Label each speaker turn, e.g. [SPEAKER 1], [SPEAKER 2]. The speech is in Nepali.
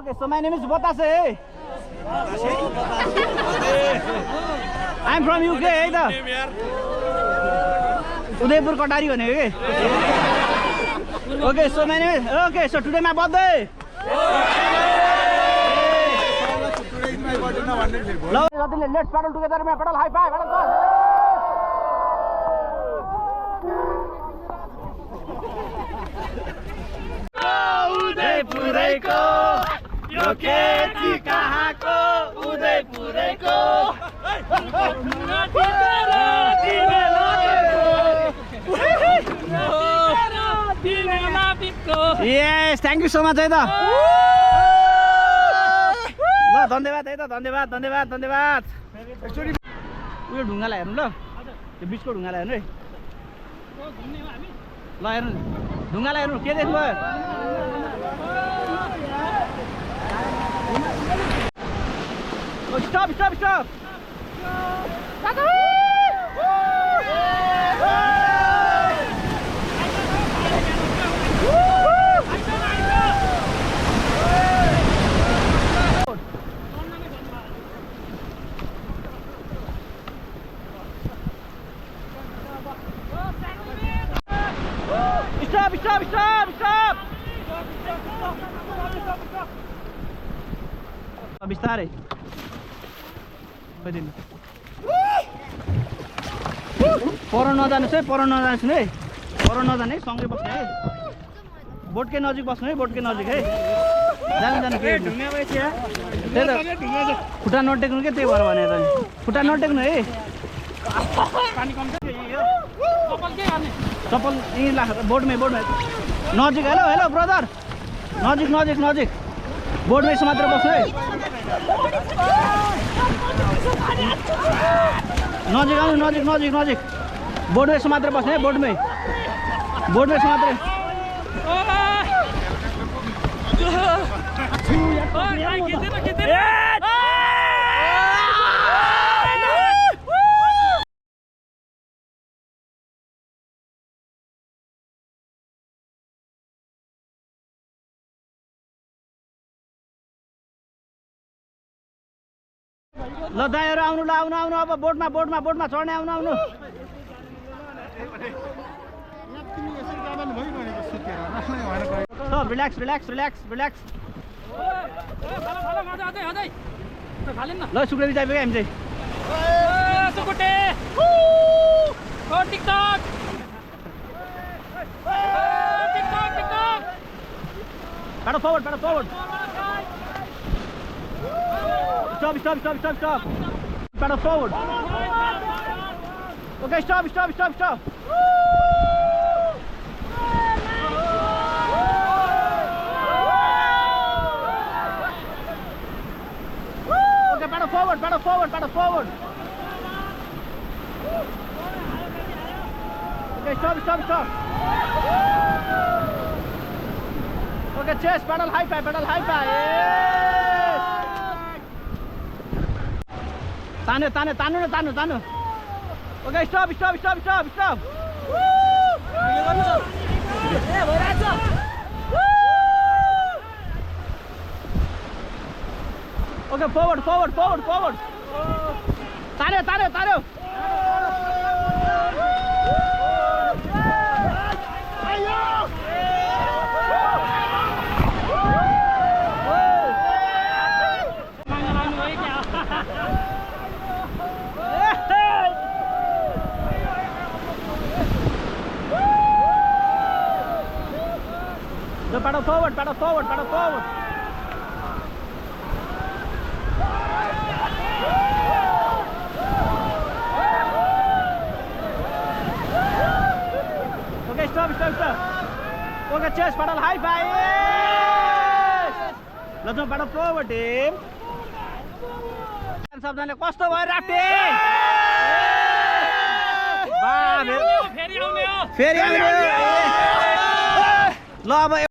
[SPEAKER 1] Okay, so my name is Batase. I'm from UK, है त? उदयपुर कटारी भने के? Okay, so my name is okay, so today my birthday.
[SPEAKER 2] Today is my birthday now.
[SPEAKER 1] Let's paddle together, man. Paddle high five. Paddle. उदयपुरैको यो केटी कहाँको उदयपुरैको Yes, thank you so much है त ल धन्यवाद है त धन्यवाद धन्यवाद धन्यवाद एक्चुअली उयो ढुङ्गालाई हेर्नु ल त्यो बिचको ढुङ्गालाई हेर्नु है ल हेर्नु ढुङ्गालाई हेर्नु के देख्नुभयो Stop, stop, stop! Stop, stop, stop, stop! बिस्तारै पर नजानुहोस् है पर नजानुहोस् है पर नजाने सँगै बस्नु है बोटकै नजिक बस्नु है बोटकै नजिक है जानु जानु खुट्टा नटेक्नु के त्यही भएर भने त खुट्टा नटेक्नु है चप्पल यहीँ ला बोटमै बोटमै नजिक हेलो हेलो ब्रदर नजिक नजिक नजिक बोटमै मात्र बस्नु है नजिक आउनु नजिक नजिक नजिक बोटमै मात्र बस्ने है बोटमै बोटमै मात्र ल दाइहरु आउनु ल आउनु आउनु अब बोटमा बोटमा बोटमा चढ्ने आउनु आउनु सब रिल्याक्स रिल्याक्स रिल्याक्स रिल्याक्स ल सुक्रेली जाइपुग्यो हामी चाहिँ
[SPEAKER 3] सुकुटे टिकटक टिकटक टिकटक
[SPEAKER 1] paddle forward paddle forward stop stop stop stop stop paddle forward okay stop stop stop stop okay paddle forward paddle forward paddle forward okay stop stop stop okay chest paddle high five yes तान्यो तान्यो तान्नु न तान्नु तान्नु okay stop stop stop stop stop okay forward forward forward forward तान्यो तान्यो तान्यो paddle forward, paddle forward, paddle forward. Okay, stop, stop, stop. Okay, chest, paddle high five. Yes! Let's go paddle forward, team. सबजनाले कस्तो भयो राफ्टिङ? फेरि आउने हो। ल अब